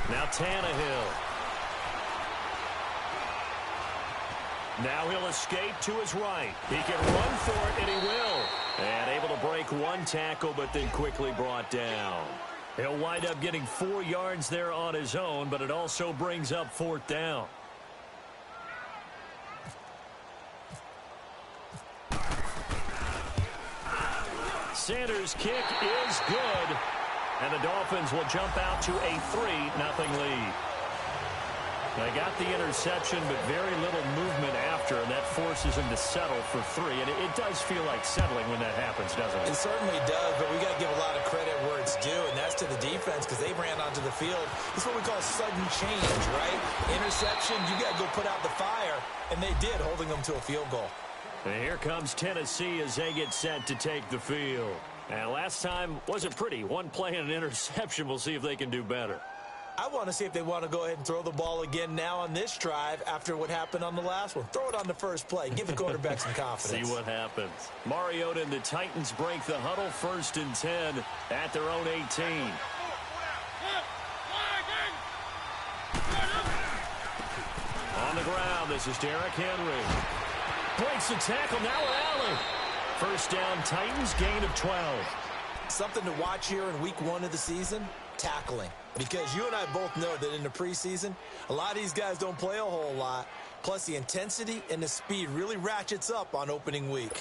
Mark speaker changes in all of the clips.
Speaker 1: Now Tannehill. Now he'll escape to his right. He can run for it, and he will. And able to break one tackle, but then quickly brought down. He'll wind up getting 4 yards there on his own, but it also brings up 4th down. Sanders' kick is good, and the Dolphins will jump out to a 3-0 lead. They got the interception, but very little movement after, and that forces him to settle for 3. And it does feel like settling when that happens, doesn't it?
Speaker 2: It certainly does, but we got to give a lot of credit where it's due, and that's to the defense because they ran onto the field. It's what we call sudden change, right? Interception, you got to go put out the fire, and they did, holding them to a field goal.
Speaker 1: And here comes Tennessee as they get set to take the field. And last time wasn't pretty. One play and an interception. We'll see if they can do better.
Speaker 2: I want to see if they want to go ahead and throw the ball again now on this drive after what happened on the last one. Throw it on the first play. Give the quarterback some confidence.
Speaker 1: See what happens. Mariota and the Titans break the huddle, 1st and 10 at their own 18. On the ground, this is Derrick Henry. Breaks the tackle, now Allen. 1st down, Titans, gain of 12.
Speaker 2: Something to watch here in week 1 of the season, tackling. Because you and I both know that in the preseason, a lot of these guys don't play a whole lot. Plus, the intensity and the speed really ratchets up on opening week.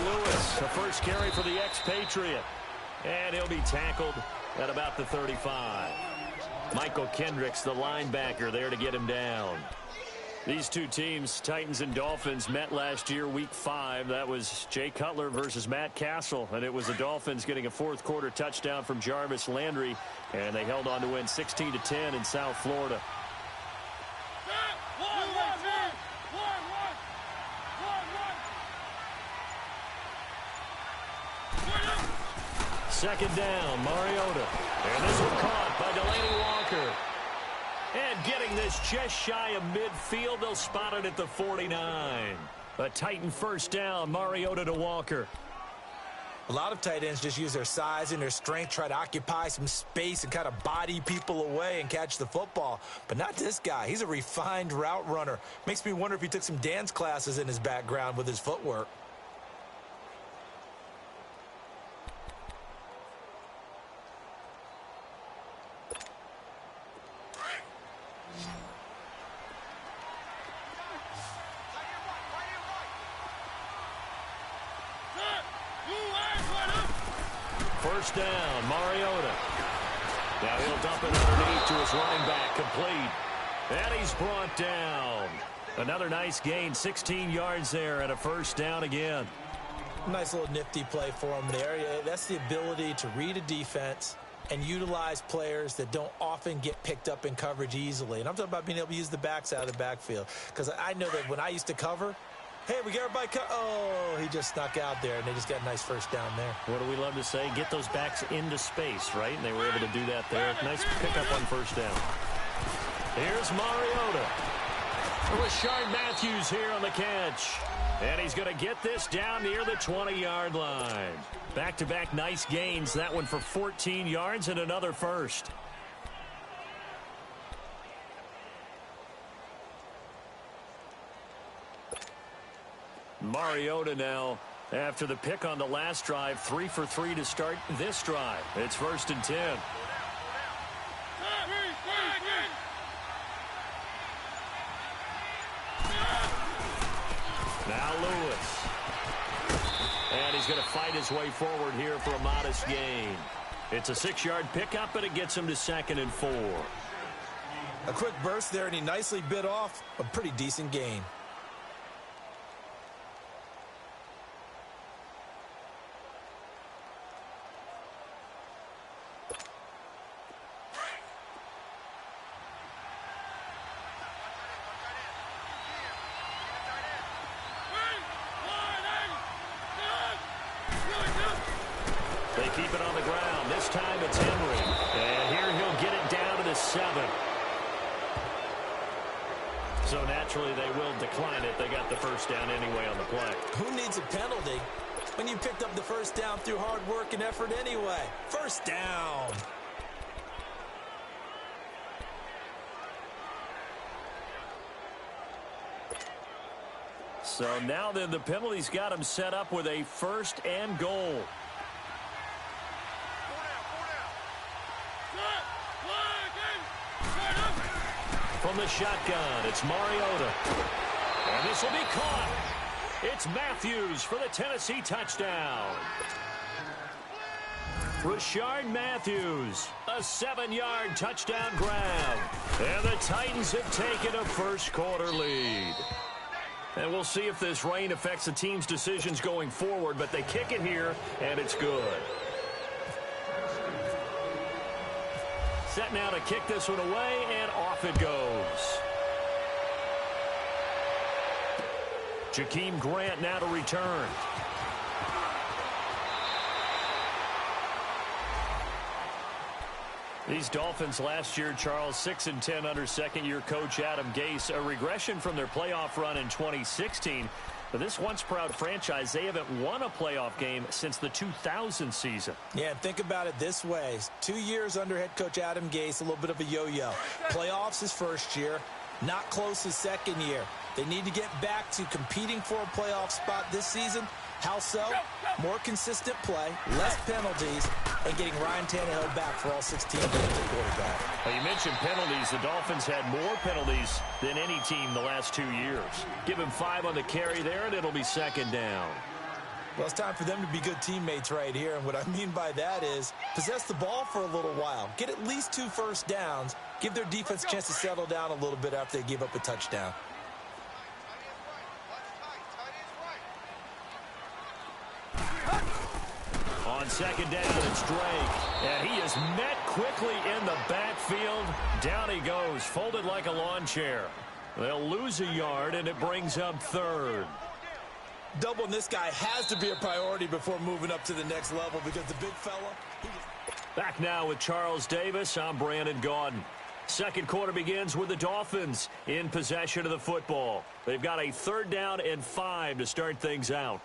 Speaker 1: Lewis, the first carry for the expatriate. And he'll be tackled at about the 35. Michael Kendricks, the linebacker, there to get him down. These two teams, Titans and Dolphins, met last year, week 5. That was Jay Cutler versus Matt Castle. And it was the Dolphins getting a 4th quarter touchdown from Jarvis Landry. And they held on to win 16-10 in South Florida. Second down, Mariota. And this one caught by Delaney Walker. And getting this just shy of midfield, they'll spot it at the 49. A Titan 1st down, Mariota to Walker.
Speaker 2: A lot of tight ends just use their size and their strength, try to occupy some space and kind of body people away and catch the football. But not this guy. He's a refined route runner. Makes me wonder if he took some dance classes in his background with his footwork.
Speaker 1: First down, Mariota. Now he'll dump it underneath to his running back, complete. And he's brought down. Another nice gain, 16 yards there, and a 1st down again.
Speaker 2: Nice little nifty play for him there. That's the ability to read a defense and utilize players that don't often get picked up in coverage easily. And I'm talking about being able to use the backs out of the backfield. Because I know that when I used to cover, hey, we got everybody oh, he just snuck out there, and they just got a nice 1st down there. What
Speaker 1: do we love to say? Get those backs into space, right? And they were able to do that there. Nice pickup on 1st down. Here's Mariota. Rashard Matthews here on the catch. And he's going to get this down near the 20-yard line. Back-to-back nice gains. That one for 14 yards and another 1st. Mariota now, after the pick on the last drive, 3 for 3 to start this drive. It's 1st and 10. Now Lewis. And he's going to fight his way forward here for a modest gain. It's a 6-yard pickup, and it gets him to 2nd and 4.
Speaker 2: A quick burst there, and he nicely bit off a pretty decent gain.
Speaker 1: They keep it on the ground. This time it's Henry. And naturally, they will decline it. They got the first down anyway on the play.
Speaker 2: Who needs a penalty when you picked up the first down through hard work and effort anyway? First down.
Speaker 1: So now then, the penalty's got him set up with a first and goal. From the shotgun, it's Mariota. And this will be caught. It's Matthews for the Tennessee touchdown. Rashard Matthews, a 7-yard touchdown grab. And the Titans have taken a first-quarter lead. And we'll see if this rain affects the team's decisions going forward, but they kick it here, and it's good. Set now to kick this one away, and off it goes. Jakeem Grant now to return. These Dolphins last year, Charles, 6-10 under second-year coach Adam Gase, a regression from their playoff run in 2016. But this once-proud franchise, they haven't won a playoff game since the 2000 season.
Speaker 2: Yeah, think about it this way. 2 years under head coach Adam Gase, a little bit of a yo-yo. Playoffs his first year, not close his second year. They need to get back to competing for a playoff spot this season. How so? More consistent play, less penalties, and getting Ryan Tannehill back for all 16 games at quarterback.
Speaker 1: Well, you mentioned penalties. The Dolphins had more penalties than any team the last 2 years. Give him 5 on the carry there, and it'll be second down.
Speaker 2: Well, it's time for them to be good teammates right here, and what I mean by that is possess the ball for a little while, get at least 2 first downs, give their defense a chance to settle down a little bit after they give up a touchdown.
Speaker 1: On second down, it's Drake. And he is met quickly in the backfield. Down he goes, folded like a lawn chair. They'll lose a yard, and it brings up third.
Speaker 2: Doubling this guy has to be a priority before moving up to the next level because the big fella...
Speaker 1: Back now with Charles Davis. I'm Brandon Gaudin. Second quarter begins with the Dolphins in possession of the football. They've got a 3rd down and 5 to start things out.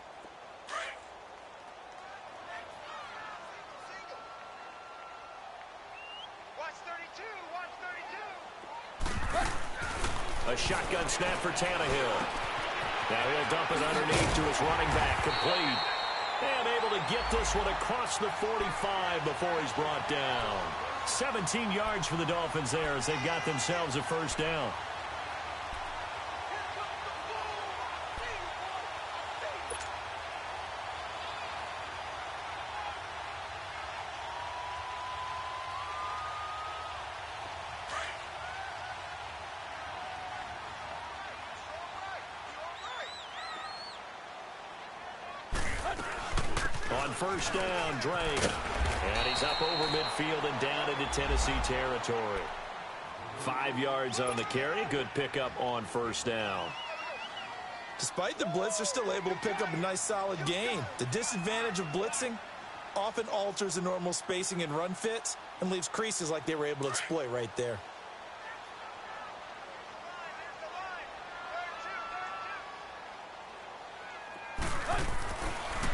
Speaker 1: A shotgun snap for Tannehill. Now he'll dump it underneath to his running back, complete. And able to get this one across the 45 before he's brought down. 17 yards for the Dolphins there as they've got themselves a first down. On first down, Drake. And he's up over midfield and down into Tennessee territory. 5 yards on the carry. Good pickup on first down.
Speaker 2: Despite the blitz, they're still able to pick up a nice solid gain. The disadvantage of blitzing often alters the normal spacing and run fits and leaves creases like they were able to exploit right there.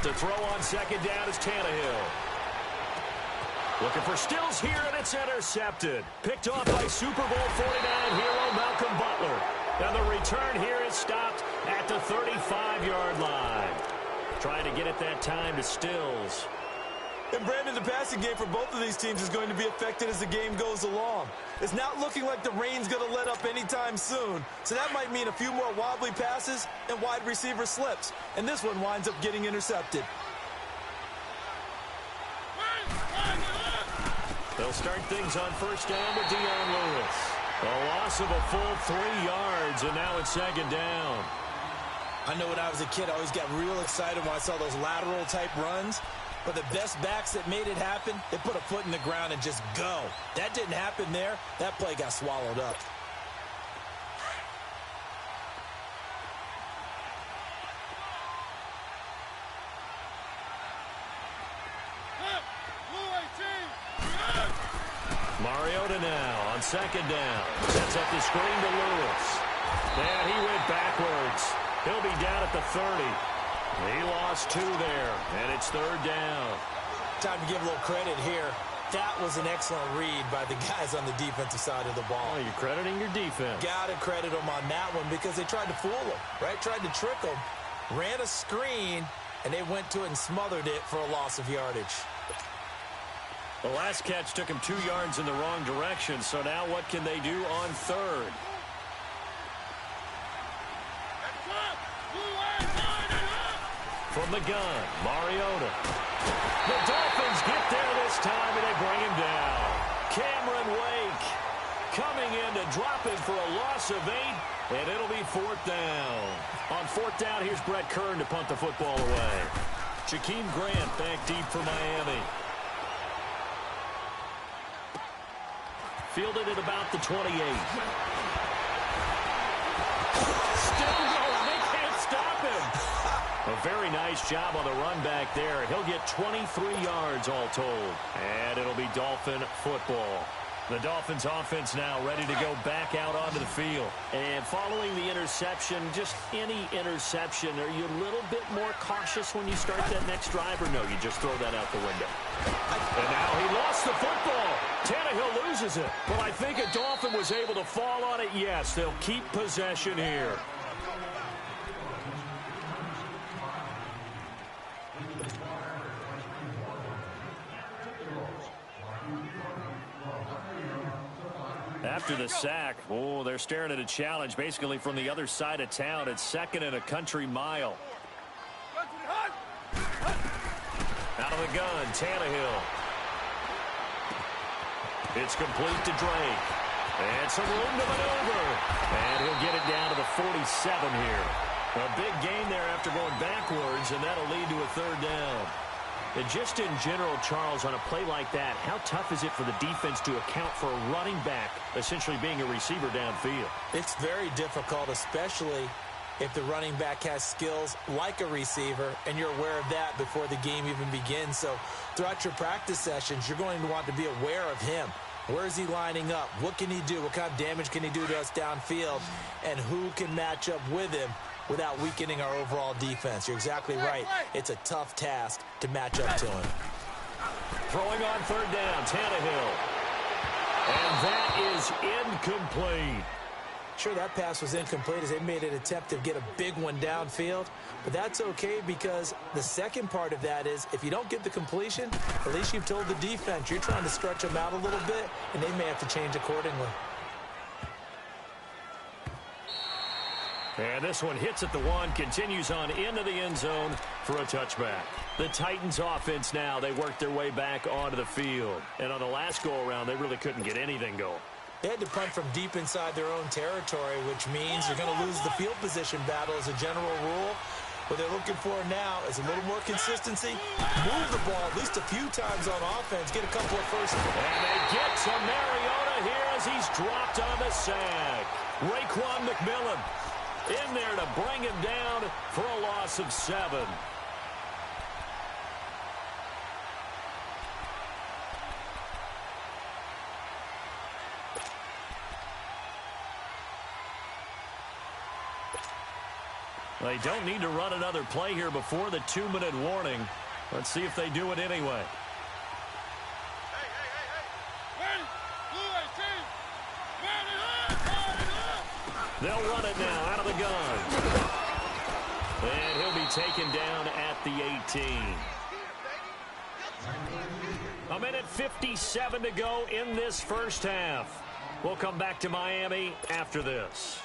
Speaker 1: To throw on second down is Tannehill. Looking for Stills here, and it's intercepted. Picked off by Super Bowl 49 hero Malcolm Butler. And the return here is stopped at the 35-yard line. Trying to get it that time to Stills.
Speaker 2: And Brandon, the passing game for both of these teams is going to be affected as the game goes along. It's not looking like the rain's going to let up anytime soon. So that might mean a few more wobbly passes and wide receiver slips. And this one winds up getting intercepted.
Speaker 1: They'll start things on first down with Dion Lewis. A loss of a full 3 yards, and now it's second down.
Speaker 2: I know when I was a kid, I always got real excited when I saw those lateral-type runs. But the best backs that made it happen, they put a foot in the ground and just go. That didn't happen there. That play got swallowed up.
Speaker 1: Mariota now on second down. Sets up the screen to Lewis. And he went backwards. He'll be down at the 30. He lost 2 there, and it's 3rd down.
Speaker 2: Time to give a little credit here. That was an excellent read by the guys on the defensive side of the ball.
Speaker 1: Oh, you're crediting your defense.
Speaker 2: Got to credit them on that one because they tried to fool them, right? Tried to trick them, ran a screen, and they went to it and smothered it for a loss of yardage.
Speaker 1: The last catch took him 2 yards in the wrong direction, so now what can they do on 3rd? From the gun, Mariota. The Dolphins get there this time, and they bring him down. Cameron Wake coming in to drop him for a loss of 8, and it'll be 4th down. On 4th down, here's Brett Kern to punt the football away. Jakeem Grant back deep for Miami. Fielded at about the 28. Still going. They can't stop him. A very nice job on the run back there. He'll get 23 yards all told. And it'll be Dolphin football. The Dolphins offense now ready to go back out onto the field. And following the interception, just any interception, are you a little bit more cautious when you start that next drive, or no, you just throw that out the window? And now he lost the football. Tannehill loses it. Well, I think a Dolphin was able to fall on it. Yes, they'll keep possession here. After the sack, oh, they're staring at a challenge basically from the other side of town. It's 2nd and a country mile. Out of the gun, Tannehill. It's complete to Drake. And some room to maneuver. And he'll get it down to the 47 here. A big gain there after going backwards, and that'll lead to a 3rd down. And just in general, Charles, on a play like that, how tough is it for the defense to account for a running back essentially being a receiver downfield?
Speaker 2: It's very difficult, especially if the running back has skills like a receiver, and you're aware of that before the game even begins. So throughout your practice sessions, you're going to want to be aware of him. Where is he lining up? What can he do? What kind of damage can he do to us downfield? And who can match up with him without weakening our overall defense? You're exactly right. It's a tough task to match up to him.
Speaker 1: Throwing on 3rd down, Tannehill. And that is incomplete.
Speaker 2: Sure, that pass was incomplete as they made an attempt to get a big one downfield. But that's okay because the second part of that is if you don't get the completion, at least you've told the defense you're trying to stretch them out a little bit, and they may have to change accordingly.
Speaker 1: And this one hits at the 1, continues on into the end zone for a touchback. The Titans offense now, they worked their way back onto the field. And on the last go-around, they really couldn't get anything going.
Speaker 2: They had to punt from deep inside their own territory, which means you're going to lose the field position battle as a general rule. What they're looking for now is a little more consistency, move the ball at least a few times on offense, get a couple of first.
Speaker 1: And they get to Mariota here as he's dropped on the sack. Raekwon McMillan in there to bring him down for a loss of 7. They don't need to run another play here before the 2-minute warning. Let's see if they do it anyway. They'll run it now out of the gun. And he'll be taken down at the 18. A minute 57 to go in this first half. We'll come back to Miami after this.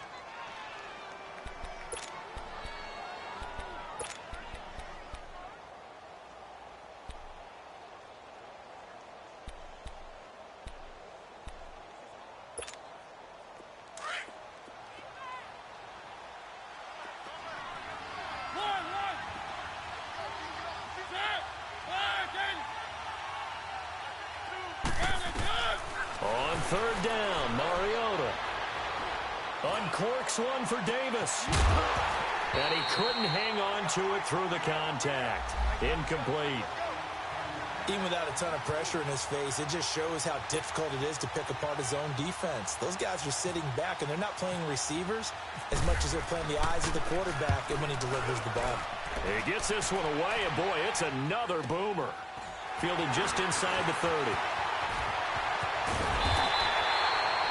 Speaker 1: On 3rd down, Mariota uncorks one for Davis. And he couldn't hang on to it through the contact. Incomplete.
Speaker 2: Even without a ton of pressure in his face, it just shows how difficult it is to pick apart his own defense. Those guys are sitting back, and they're not playing receivers as much as they're playing the eyes of the quarterback and when he delivers the ball.
Speaker 1: He gets this one away, and boy, it's another boomer. Fielded just inside the 30.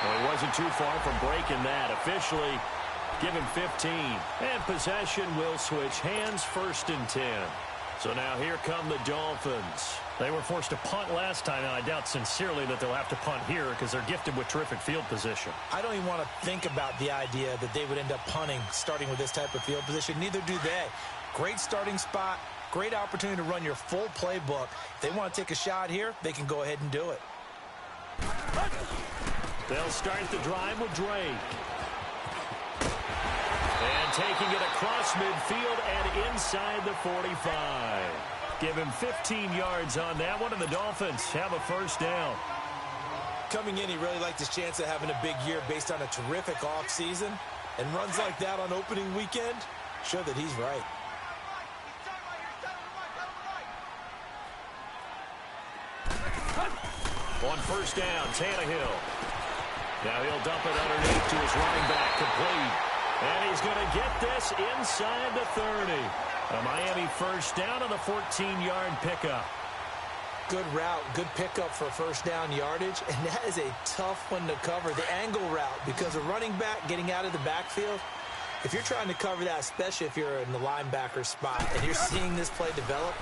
Speaker 1: Well, he wasn't too far from breaking that. Officially, give him 15. And possession will switch hands, 1st and 10. So now here come the Dolphins.
Speaker 3: They were forced to punt last time, and I doubt sincerely that they'll have to punt here because they're gifted with terrific field position.
Speaker 2: I don't even want to think about the idea that they would end up punting starting with this type of field position. Neither do they. Great starting spot, great opportunity to run your full playbook. If they want to take a shot here, they can go ahead and do it.
Speaker 1: They'll start the drive with Drake. And taking it across midfield and inside the 45. Give him 15 yards on that one, and the Dolphins have a 1st down.
Speaker 2: Coming in, he really liked his chance of having a big year based on a terrific offseason. And runs like that on opening weekend show that he's right.
Speaker 1: On 1st down, Tannehill. Now he'll dump it underneath to his running back, complete. And he's going to get this inside the 30. A Miami 1st down on the 14-yard pickup.
Speaker 2: Good route, good pickup for 1st down yardage, and that is a tough one to cover, the angle route, because a running back getting out of the backfield, if you're trying to cover that, especially if you're in the linebacker spot and you're seeing this play develop,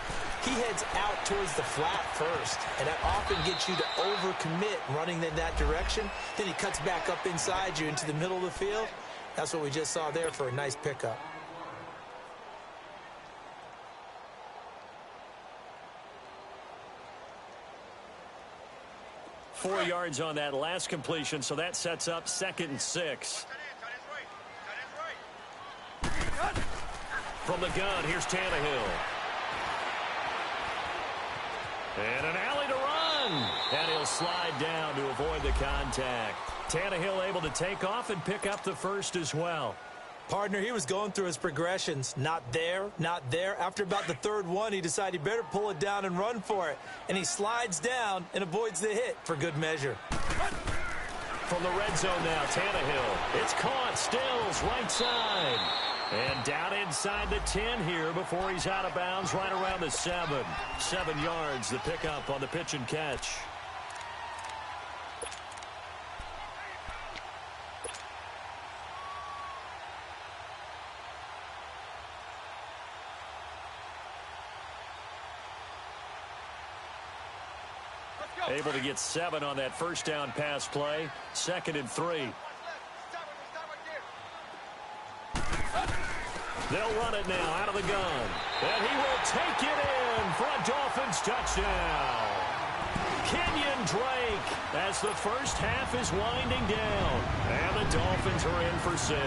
Speaker 2: he heads out towards the flat first, and that often gets you to overcommit running in that direction. Then he cuts back up inside you into the middle of the field. That's what we just saw there for a nice pickup.
Speaker 1: Four yards on that last completion, so that sets up 2nd and 6. From the gun, here's Tannehill. And an alley to run. And he'll slide down to avoid the contact. Tannehill able to take off and pick up the 1st as well.
Speaker 2: Partner, he was going through his progressions. Not there, not there. After about the 3rd one, he decided he better pull it down and run for it. And he slides down and avoids the hit for good measure.
Speaker 1: From the red zone now, Tannehill. It's caught, Stills, right side. And down inside the 10 here before he's out of bounds right around the 7. 7 yards, the pickup on the pitch and catch. Able to get 7 on that 1st down pass play. 2nd and 3. They'll run it now out of the gun. And he will take it in for a Dolphins touchdown. Kenyon Drake as the 1st half is winding down. And the Dolphins are in for 6.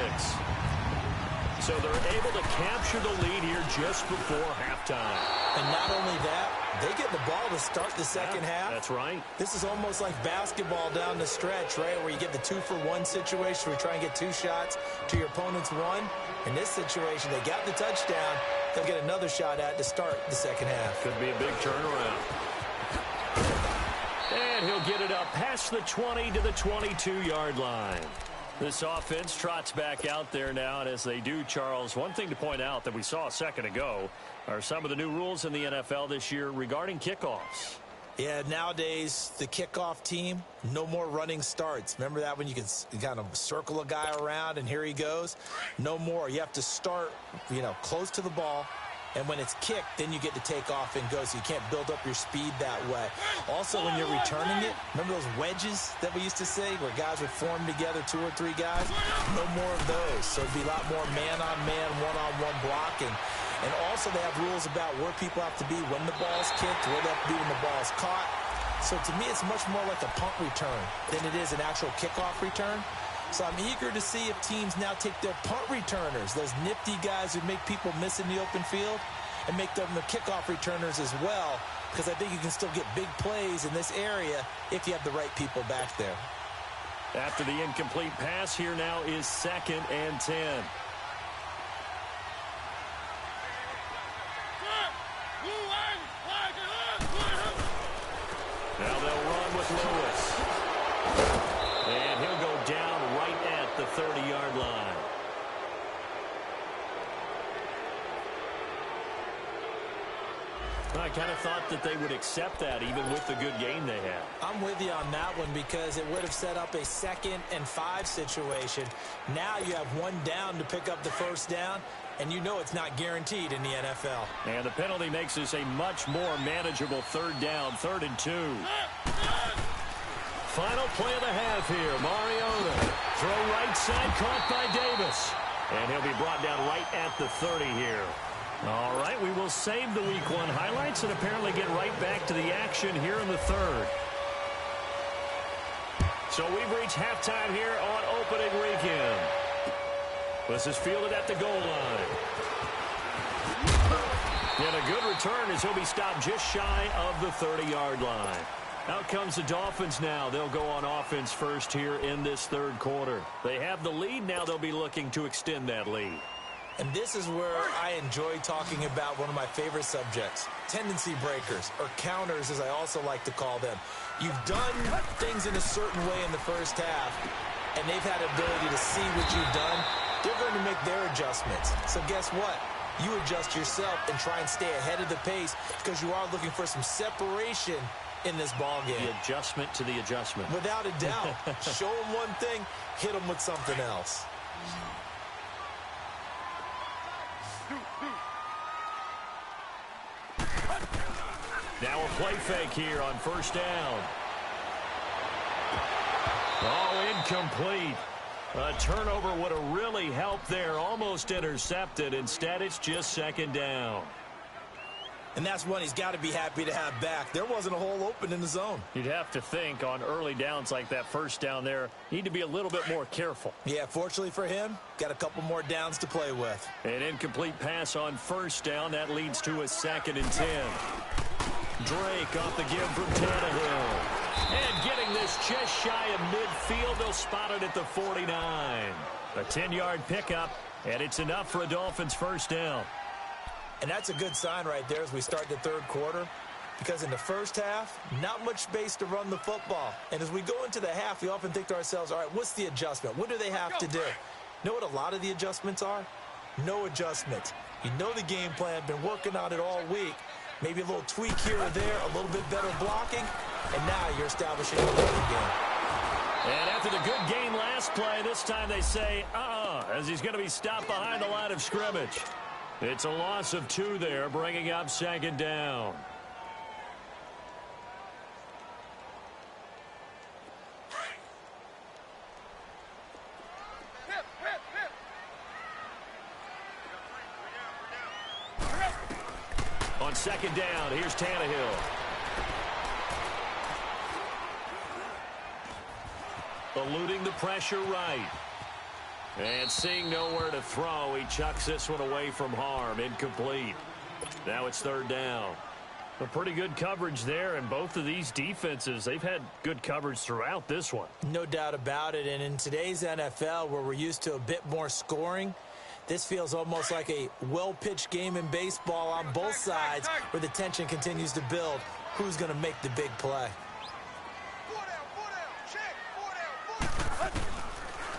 Speaker 1: So they're able to capture the lead here just before halftime.
Speaker 2: And not only that, they get the ball to start the second half.
Speaker 1: That's right.
Speaker 2: This is almost like basketball down the stretch, right, where you get the 2-for-1 situation where you try and get 2 shots to your opponent's 1. In this situation, they got the touchdown. They'll get another shot at to start the second half.
Speaker 1: Could be a big turnaround. And he'll get it up past the 20 to the 22-yard line. This offense trots back out there now, and as they do, Charles, one thing to point out that we saw a second ago are some of the new rules in the NFL this year regarding kickoffs.
Speaker 2: Yeah, nowadays, the kickoff team, no more running starts. Remember that when you can kind of circle a guy around and here he goes? No more. You have to start, close to the ball. And when it's kicked, then you get to take off and go, so you can't build up your speed that way. Also, when you're returning it, remember those wedges that we used to say where guys would form together, 2 or 3 guys? No more of those. So it'd be a lot more man-on-man, one-on-one blocking. And also they have rules about where people have to be when the ball's kicked, where they have to be when the ball's caught. So to me, it's much more like a punt return than it is an actual kickoff return. So I'm eager to see if teams now take their punt returners, those nifty guys who make people miss in the open field, and make them the kickoff returners as well, because I think you can still get big plays in this area if you have the right people back there.
Speaker 1: After the incomplete pass, here now is 2nd and 10. 30-yard line. I kind of thought that they would accept that even with the good game they had.
Speaker 2: I'm with you on that one because it would have set up a 2nd and 5 situation. Now you have 1 down to pick up the first down, and you know it's not guaranteed in the NFL.
Speaker 3: And the penalty makes this a much more manageable 3rd down, 3rd and 2.
Speaker 1: Final play of the half here. Mariota. Throw right side, caught by Davis. And he'll be brought down right at the 30 here.
Speaker 3: All right, we will save the Week 1 highlights and apparently get right back to the action here in the 3rd.
Speaker 1: So we've reached halftime here on opening weekend. This is fielded at the goal line. And a good return as he'll be stopped just shy of the 30-yard line. Out comes the Dolphins now. They'll go on offense first here in this 3rd quarter. They have the lead. Now they'll be looking to extend that lead.
Speaker 2: And this is where I enjoy talking about one of my favorite subjects, tendency breakers, or counters as I also like to call them. You've done things in a certain way in the first half, and they've had the ability to see what you've done. They're going to make their adjustments. So guess what? You adjust yourself and try and stay ahead of the pace because you are looking for some separation in this ball game.
Speaker 1: The adjustment to the adjustment.
Speaker 2: Without a doubt. Show them one thing, hit them with something else.
Speaker 1: Now a play fake here on first down. Oh, incomplete. A turnover would have really helped there. Almost intercepted. Instead, it's just 2nd down.
Speaker 2: And that's one he's got to be happy to have back. There wasn't a hole open in the zone.
Speaker 3: You'd have to think on early downs like that first down there, need to be a little bit more careful.
Speaker 2: Yeah, fortunately for him, got a couple more downs to play with.
Speaker 1: An incomplete pass on first down. That leads to a 2nd and 10. Drake off the give from Tannehill. And getting this just shy of midfield. They'll spot it at the 49.
Speaker 3: A 10-yard pickup, and it's enough for a Dolphins first down.
Speaker 2: And that's a good sign right there as we start the 3rd quarter. Because in the first half, not much space to run the football. And as we go into the half, we often think to ourselves, all right, what's the adjustment? What do they have to do? You know what a lot of the adjustments are? No adjustments. You know the game plan, been working on it all week. Maybe a little tweak here or there, a little bit better blocking, and now you're establishing a running game.
Speaker 1: And after the good game last play, this time they say, as he's going to be stopped behind the line of scrimmage. It's a loss of 2 there, bringing up 2nd down. On 2nd down, here's Tannehill. Eluding the pressure right. And seeing nowhere to throw, he chucks this one away from harm. Incomplete. Now it's 3rd down.
Speaker 3: A pretty good coverage there, and both of these defenses, they've had good coverage throughout this one.
Speaker 2: No doubt about it, and in today's NFL, where we're used to a bit more scoring, this feels almost like a well-pitched game in baseball on both sides where the tension continues to build. Who's going to make the big play?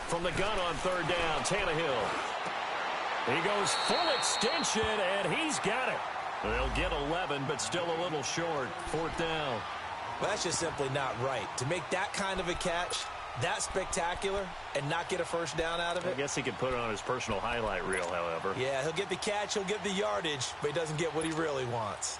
Speaker 1: From the gun on 3rd down, Tannehill. He goes full extension, and he's got it. They'll get 11, but still a little short. 4th down.
Speaker 2: Well, that's just simply not right. To make that kind of a catch, that spectacular, and not get a first down out of it.
Speaker 3: I guess he could put it on his personal highlight reel, however.
Speaker 2: Yeah, he'll get the catch, he'll get the yardage, but he doesn't get what he really wants.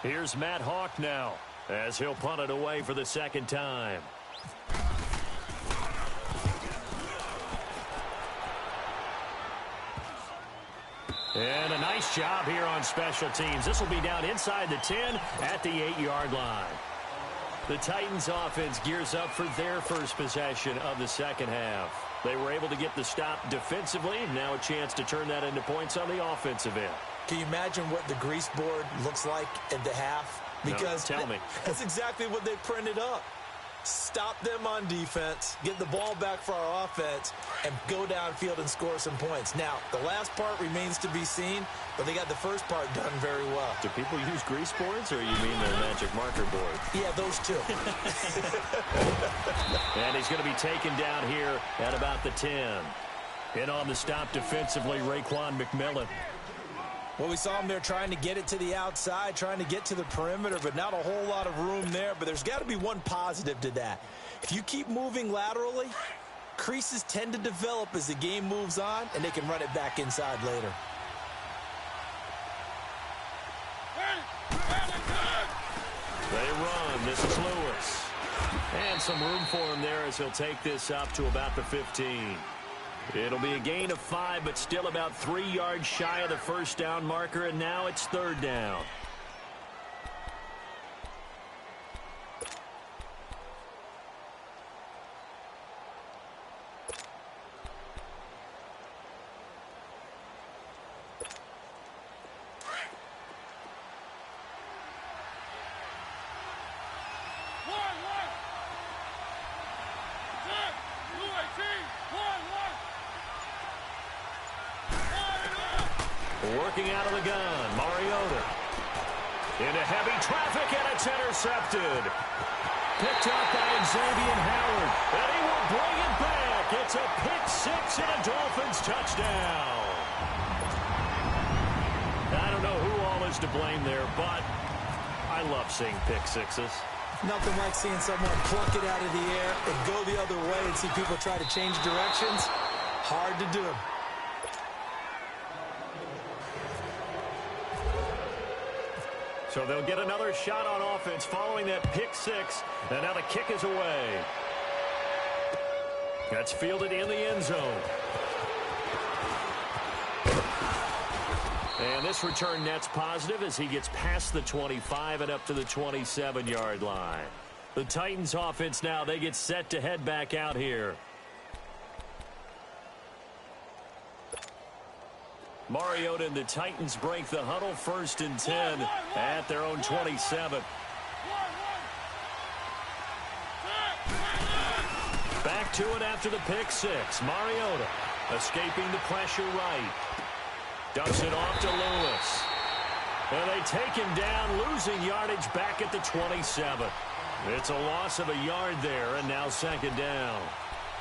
Speaker 1: Here's Matt Hawk now, as he'll punt it away for the 2nd time. And a nice job here on special teams. This will be down inside the 10 at the 8-yard line. The Titans offense gears up for their first possession of the 2nd half. They were able to get the stop defensively. Now a chance to turn that into points on the offensive end.
Speaker 2: Can you imagine what the grease board looks like at the half? Because
Speaker 1: no, tell me.
Speaker 2: That's exactly what they printed up. Stop them on defense, get the ball back for our offense, and go downfield and score some points. Now, the last part remains to be seen, but they got the first part done very well.
Speaker 1: Do people use grease boards, or you mean their magic marker board?
Speaker 2: Yeah, those two.
Speaker 1: And he's going to be taken down here at about the 10. In on the stop defensively, Raekwon McMillan.
Speaker 2: Well, we saw him there trying to get it to the outside, trying to get to the perimeter, but not a whole lot of room there. But there's got to be one positive to that. If you keep moving laterally, creases tend to develop as the game moves on, and they can run it back inside later.
Speaker 1: They run. This is Lewis. And some room for him there as he'll take this up to about the 15. It'll be a gain of 5, but still about 3 yards shy of the first down marker, and now it's third down. Working out of the gun, Mariota. Into heavy traffic, and it's intercepted. Picked up by Xavier Howard, and he will bring it back. It's a pick six and a Dolphins touchdown. I don't know who all is to blame there, but I love seeing pick sixes.
Speaker 2: Nothing like seeing someone pluck it out of the air and go the other way and see people try to change directions. Hard to do.
Speaker 1: So they'll get another shot on offense following that pick six, and now the kick is away. That's fielded in the end zone. And this return net's positive as he gets past the 25 and up to the 27-yard line. The Titans offense now, they get set to head back out here. Mariota and the Titans break the huddle, 1st and 10 at their own 27. Back to it after the pick six. Mariota escaping the pressure right. Dumps it off to Lewis. And they take him down, losing yardage back at the 27. It's a loss of a yard there, and now 2nd down.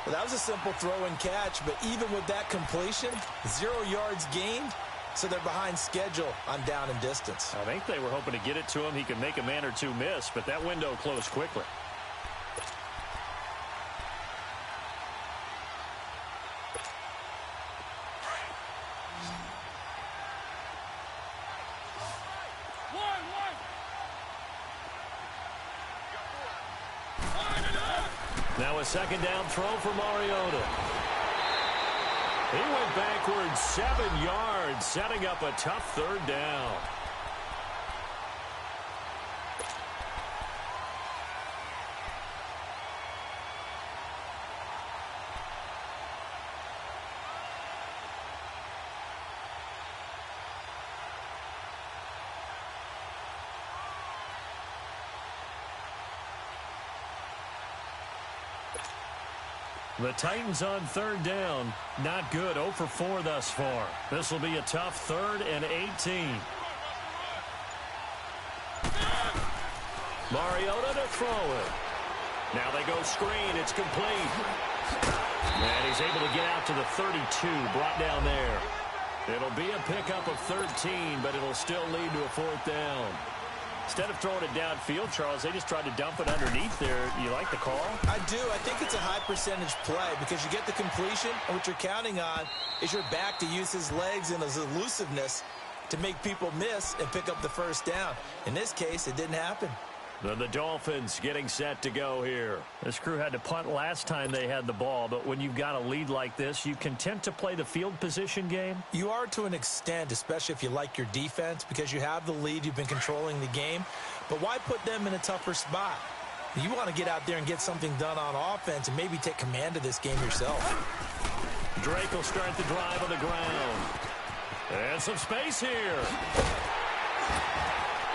Speaker 2: Well, that was a simple throw and catch, but even with that completion, 0 yards gained, so they're behind schedule on down and distance.
Speaker 3: I think they were hoping to get it to him. He could make a man or two miss, but that window closed quickly.
Speaker 1: Now a 2nd down throw for Mariota. He went backwards 7 yards, setting up a tough 3rd down. The Titans on 3rd down. Not good. 0 for 4 thus far. This will be a tough 3rd and 18. Mariota to throw it. Now they go screen. It's complete. And he's able to get out to the 32. Brought down there. It'll be a pickup of 13, but it'll still lead to a 4th down. Instead of throwing it downfield, Charles, they just tried to dump it underneath there. You like the call?
Speaker 2: I do. I think it's a high percentage play because you get the completion, and what you're counting on is your back to use his legs and his elusiveness to make people miss and pick up the 1st down. In this case, it didn't happen.
Speaker 1: Then the Dolphins getting set to go here.
Speaker 3: This crew had to punt last time they had the ball, but when you've got a lead like this, you content to play the field position game?
Speaker 2: You are to an extent, especially if you like your defense, because you have the lead, you've been controlling the game. But why put them in a tougher spot? You want to get out there and get something done on offense and maybe take command of this game yourself.
Speaker 1: Drake will start the drive on the ground. And some space here.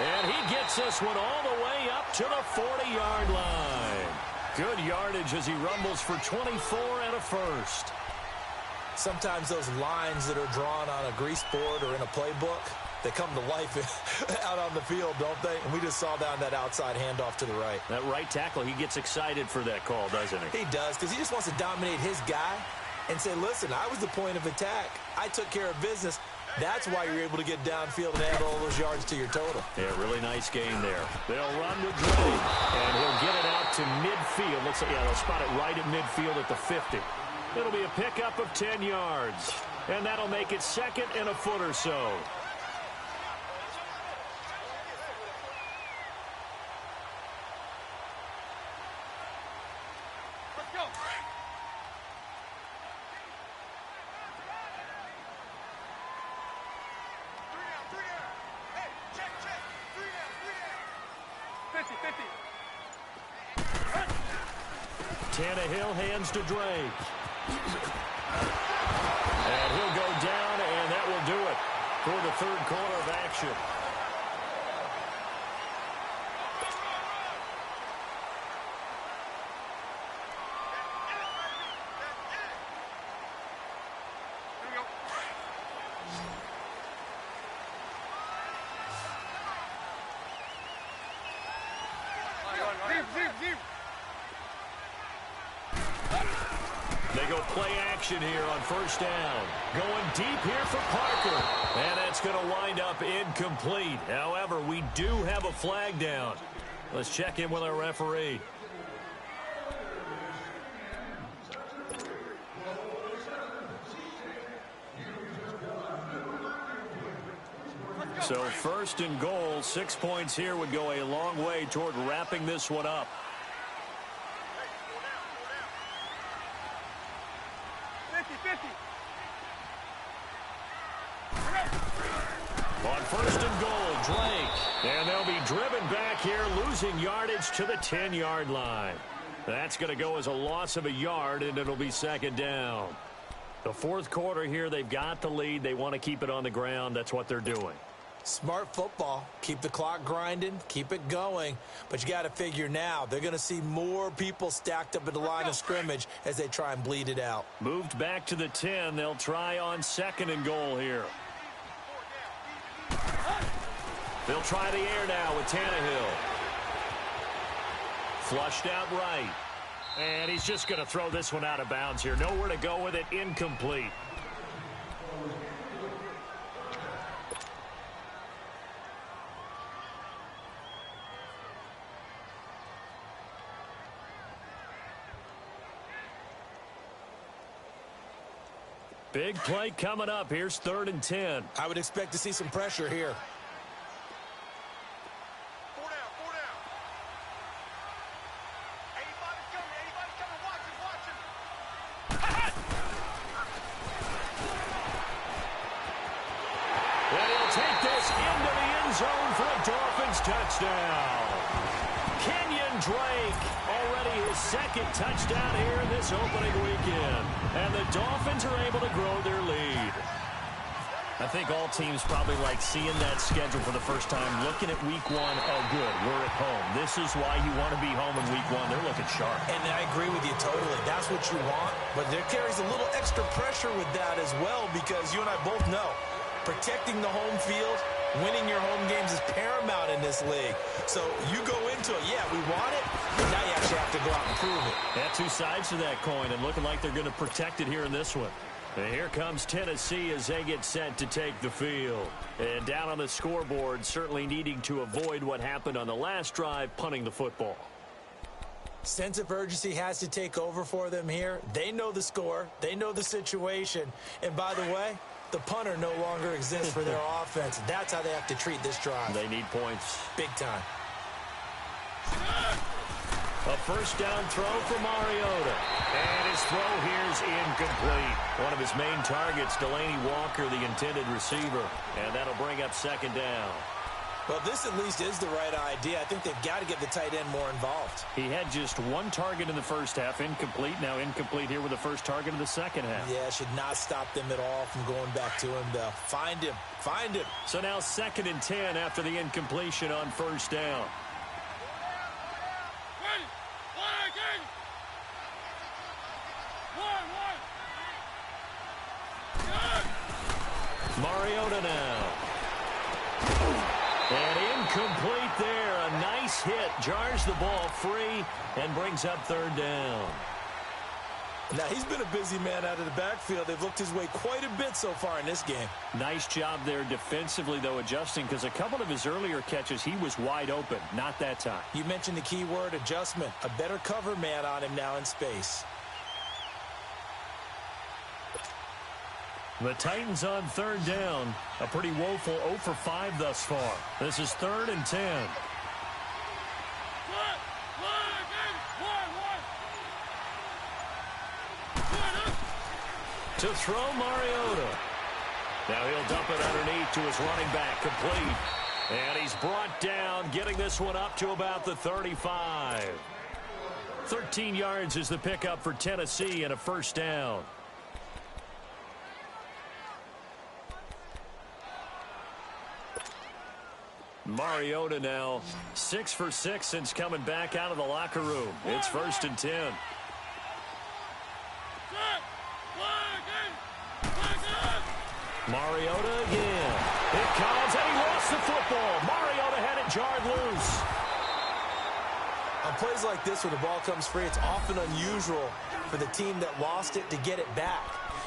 Speaker 1: And he gets this one all the way up to the 40-yard line.
Speaker 3: Good yardage as he rumbles for 24 and a first.
Speaker 2: Sometimes those lines that are drawn on a grease board or in a playbook, they come to life out on the field, don't they? And we just saw that on that outside handoff to the right.
Speaker 3: That right tackle, he gets excited for that call, doesn't he?
Speaker 2: He does, because he just wants to dominate his guy and say, listen, I was the point of attack. I took care of business. That's why you're able to get downfield and add all those yards to your total.
Speaker 3: Yeah, really nice gain there. They'll run with Dre, and he'll get it out to midfield. Looks like, yeah, they'll spot it right at midfield at the 50. It'll be a pickup of 10 yards, and that'll make it second and a foot or so. Tannehill hands to Drake. And he'll go down, and that will do it for the third quarter of action. They go play action here on first down. Going deep here for Parker. And that's going to wind up incomplete. However, we do have a flag down. Let's check in with our referee. So first and goal, 6 points here would go a long way toward wrapping this one up. On first and goal, Drake. And they'll be driven back here, losing yardage to the 10-yard line. That's going to go as a loss of a yard, and it'll be second down. The fourth quarter here, they've got the lead. They want to keep it on the ground. That's what they're doing.
Speaker 2: Smart football. Keep the clock grinding. Keep it going. But you got to figure now, they're going to see more people stacked up at the line of scrimmage as they try and bleed it out.
Speaker 3: Moved back to the 10. They'll try on second and goal here. They'll try the air now with Tannehill. Flushed out right. And he's just going to throw this one out of bounds here. Nowhere to go with it. Incomplete. Big play coming up. Here's 3rd and 10.
Speaker 2: I would expect to see some pressure here.
Speaker 3: And he'll take this into the end zone for a Dolphins touchdown. Kenyon Drake, already his second touchdown here in this opening weekend. And the Dolphins are able to grow their lead. I think all teams probably like seeing that schedule for the first time, looking at week one. Oh, good, we're at home. This is why you want to be home in week one. They're looking sharp.
Speaker 2: And I agree with you totally. That's what you want. But there carries a little extra pressure with that as well, because you and I both know protecting the home field, winning your home games is paramount in this league. So you go into it, yeah, we want it, but now you actually have to go out and prove it.
Speaker 3: Yeah, two sides to that coin, and looking like they're going to protect it here in this one. And here comes Tennessee as they get set to take the field. And down on the scoreboard, certainly needing to avoid what happened on the last drive, punting the football.
Speaker 2: Sense of urgency has to take over for them here. They know the score. They know the situation. And by the way, the punter no longer exists for their offense. That's how they have to treat this drive.
Speaker 3: They need points.
Speaker 2: Big time.
Speaker 3: A first down throw for Mariota. And his throw here's incomplete. One of his main targets, Delaney Walker, the intended receiver. And that'll bring up second down.
Speaker 2: Well, this at least is the right idea. I think they've got to get the tight end more involved.
Speaker 3: He had just one target in the first half, incomplete. Now incomplete here with the first target of the second half.
Speaker 2: Yeah, should not stop them at all from going back to him, though. Find him. Find him.
Speaker 3: So now 2nd and 10 after the incompletion on first down.
Speaker 1: Mariota now. And incomplete there. A nice hit. Jars the ball free and brings up third down.
Speaker 2: Now, he's been a busy man out of the backfield. They've looked his way quite a bit so far in this game.
Speaker 3: Nice job there defensively, though, adjusting, because a couple of his earlier catches, he was wide open. Not that time.
Speaker 2: You mentioned the key word, adjustment. A better cover man on him now in space.
Speaker 3: The Titans on third down. A pretty woeful 0 for 5 thus far. This is 3rd and 10.
Speaker 1: To throw Mariota. Now he'll dump it underneath to his running back, complete. And he's brought down, getting this one up to about the 35. 13 yards is the pickup for Tennessee and a first down. Mariota now 6 for 6 since coming back out of the locker room. It's 1st and 10. Mariota again. It comes, and he lost the football. Mariota had it jarred loose.
Speaker 2: On plays like this where the ball comes free, it's often unusual for the team that lost it to get it back.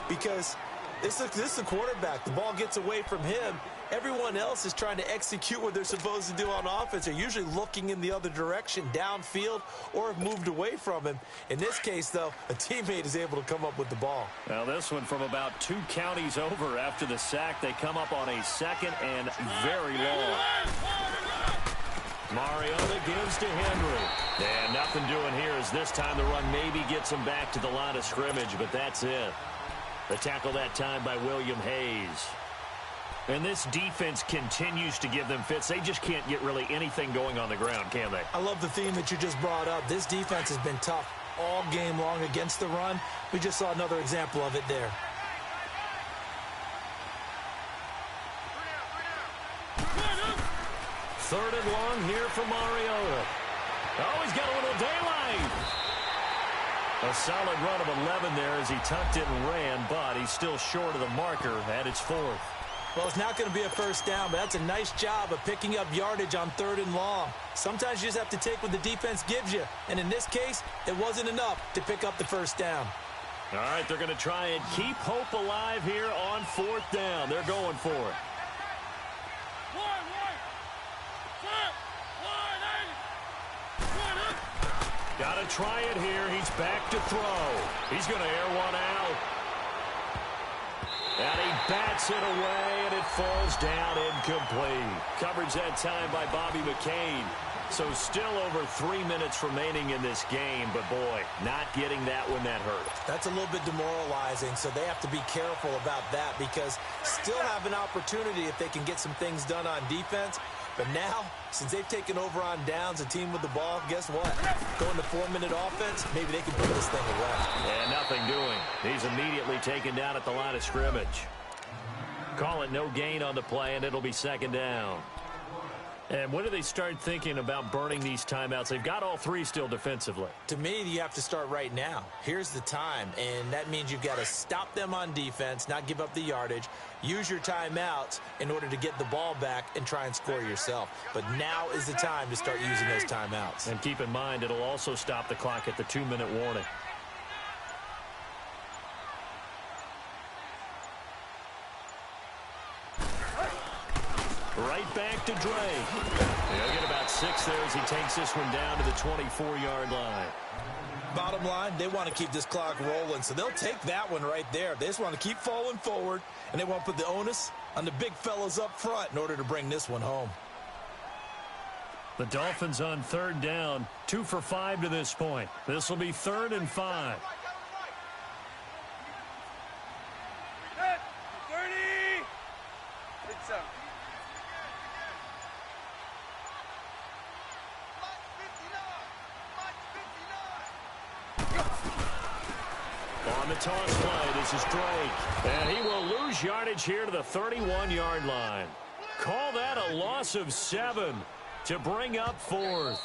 Speaker 2: Because this is the quarterback. The ball gets away from him. Everyone else is trying to execute what they're supposed to do on offense. They're usually looking in the other direction, downfield, or have moved away from him. In this case, though, a teammate is able to come up with the ball.
Speaker 1: Now this one from about 2 counties over after the sack. They come up on a 2nd and very long. Mariota gives to Henry. And nothing doing here as this time the run maybe gets him back to the line of scrimmage, but that's it. The tackle that time by William Hayes. And this defense continues to give them fits. They just can't get really anything going on the ground, can they?
Speaker 2: I love the theme that you just brought up. This defense has been tough all game long against the run. We just saw another example of it there.
Speaker 1: Third and long here for Mariota. Oh, he's got a little daylight. A solid run of 11 there as he tucked it and ran, but he's still short of the marker at its 4th.
Speaker 2: Well, it's not going to be a first down, but that's a nice job of picking up yardage on 3rd and long. Sometimes you just have to take what the defense gives you, and in this case, it wasn't enough to pick up the first down.
Speaker 1: All right, they're going to try and keep hope alive here on 4th down. They're going for it. Got to try it here. He's back to throw. He's going to air one out. And he bats it away, and it falls down incomplete. Coverage that time by Bobby McCain. So still over 3 minutes remaining in this game, but boy, not getting that when that hurt.
Speaker 2: That's a little bit demoralizing, so they have to be careful about that because still have an opportunity if they can get some things done on defense. But now, since they've taken over on downs, a team with the ball, guess what? Going to 4-minute offense, maybe they can put this thing away.
Speaker 1: And nothing doing. He's immediately taken down at the line of scrimmage. Call it no gain on the play, and it'll be 2nd down. And when do they start thinking about burning these timeouts? They've got all 3 still defensively.
Speaker 2: To me, you have to start right now. Here's the time, and that means you've got to stop them on defense, not give up the yardage, use your timeouts in order to get the ball back and try and score yourself. But now is the time to start using those timeouts.
Speaker 1: And keep in mind, it'll also stop the clock at the 2-minute warning. Right back to Drake. He'll get about 6 there as he takes this one down to the 24-yard line.
Speaker 2: Bottom line, they want to keep this clock rolling, so they'll take that one right there. They just want to keep falling forward, and they want to put the onus on the big fellas up front in order to bring this one home.
Speaker 1: The Dolphins on 3rd down, 2 for 5 to this point. This will be 3rd and 5. On the toss play, this is Drake. And he will lose yardage here to the 31-yard line. Call that a loss of 7 to bring up 4th.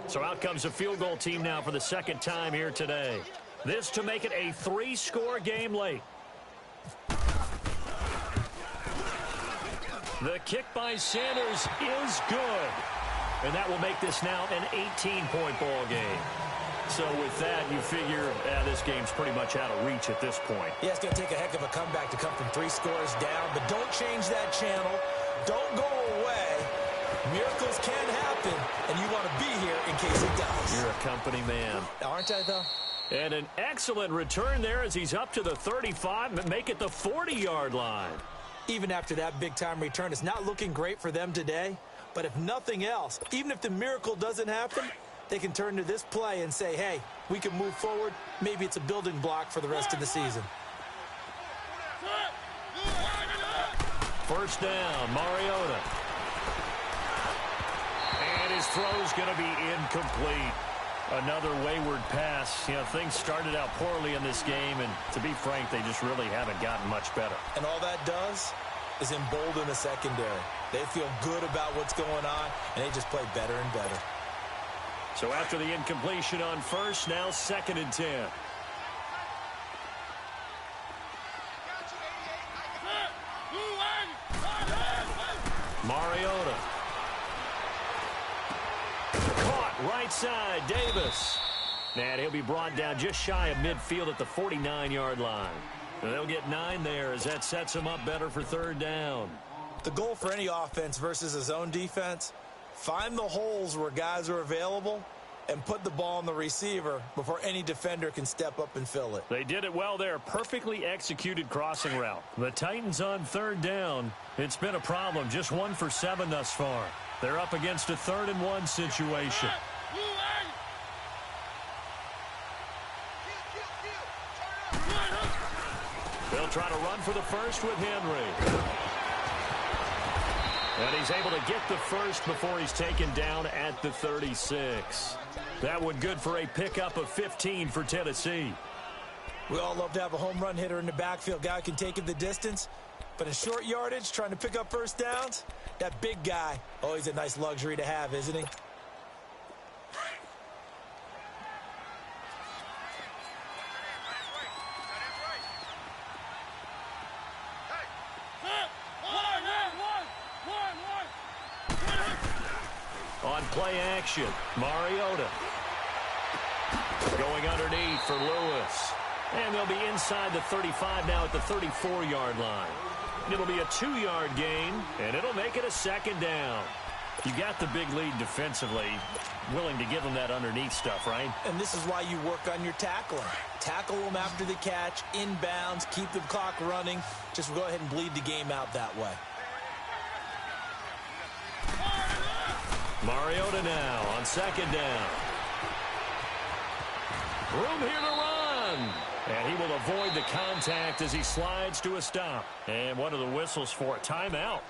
Speaker 1: So out comes a field goal team now for the 2nd time here today.
Speaker 3: This to make it a 3-score game late. The kick by Sanders is good. And that will make this now an 18-point ball game. So with that, you figure this game's pretty much out of reach at this point.
Speaker 2: Yeah, it's going to take a heck of a comeback to come from 3 scores down. But don't change that channel. Don't go away. Miracles can happen, and you want to be here in case it does.
Speaker 3: You're a company man.
Speaker 2: Aren't I, though?
Speaker 3: And an excellent return there as he's up to the 35 and make it the 40-yard line.
Speaker 2: Even after that big-time return, it's not looking great for them today. But if nothing else, even if the miracle doesn't happen, they can turn to this play and say, hey, we can move forward. Maybe it's a building block for the rest of the season.
Speaker 3: First down, Mariota. And his throw's going to be incomplete. Another wayward pass. You know, things started out poorly in this game, and to be frank, they just really haven't gotten much better.
Speaker 2: And all that does is embolden the secondary. They feel good about what's going on, and they just play better and better.
Speaker 3: So after the incompletion on first, now 2nd and 10. Mariota. Caught right side, Davis. And he'll be brought down just shy of midfield at the 49-yard line. They'll get 9 there as that sets them up better for 3rd down.
Speaker 2: The goal for any offense versus a zone defense, find the holes where guys are available and put the ball on the receiver before any defender can step up and fill it.
Speaker 3: They did it well there. Perfectly executed crossing route. The Titans on 3rd down. It's been a problem. Just 1 for 7 thus far. They're up against a 3rd and 1 situation. They'll try to run for the first with Henry. And he's able to get the first before he's taken down at the 36. That one good for a pickup of 15 for Tennessee.
Speaker 2: We all love to have a home run hitter in the backfield. Guy can take it the distance. But in short yardage, trying to pick up first downs, that big guy, always a nice luxury to have, isn't he?
Speaker 3: On play action, Mariota. Going underneath for Lewis. And they'll be inside the 35 now at the 34-yard line. It'll be a 2-yard gain, and it'll make it a 2nd down. You got the big lead defensively. Willing to give them that underneath stuff, right?
Speaker 2: And this is why you work on your tackling. Tackle them after the catch, inbounds, keep the clock running. Just go ahead and bleed the game out that way.
Speaker 3: Mariota now on 2nd down. Room here to run. And he will avoid the contact as he slides to a stop. And one of the whistles for a timeout.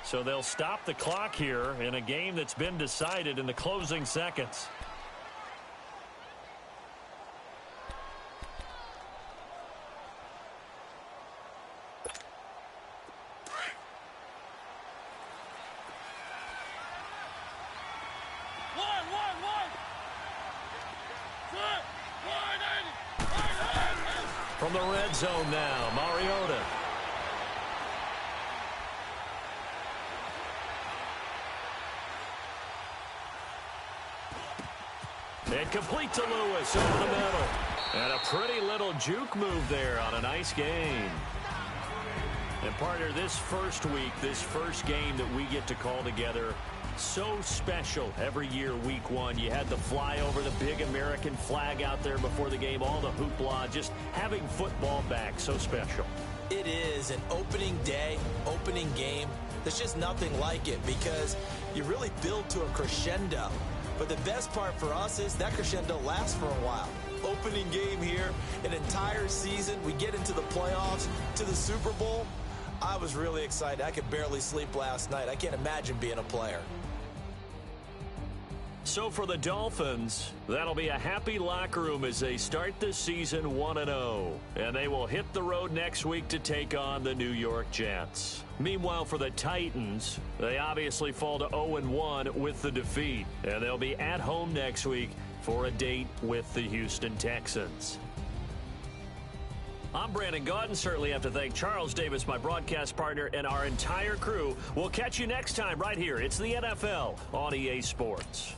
Speaker 3: So they'll stop the clock here in a game that's been decided in the closing seconds. From the red zone now, Mariota. And complete to Lewis over the middle. And a pretty little juke move there on a nice gain. And partner, this first week, this first game that we get to call together, so special every year, week 1. You had the flyover, the big American flag out there before the game, all the hoopla, just having football back, so special.
Speaker 2: It is an opening day, opening game. There's just nothing like it because you really build to a crescendo. But the best part for us is that crescendo lasts for a while. Opening game here, an entire season. We get into the playoffs, to the Super Bowl. I was really excited. I could barely sleep last night. I can't imagine being a player.
Speaker 3: So for the Dolphins, that'll be a happy locker room as they start the season 1-0. And they will hit the road next week to take on the New York Jets. Meanwhile, for the Titans, they obviously fall to 0-1 with the defeat. And they'll be at home next week
Speaker 1: for a date with the Houston Texans. I'm Brandon Gaudin. Certainly have to thank Charles Davis, my broadcast partner, and our entire crew. We'll catch you next time right here. It's the NFL on EA Sports.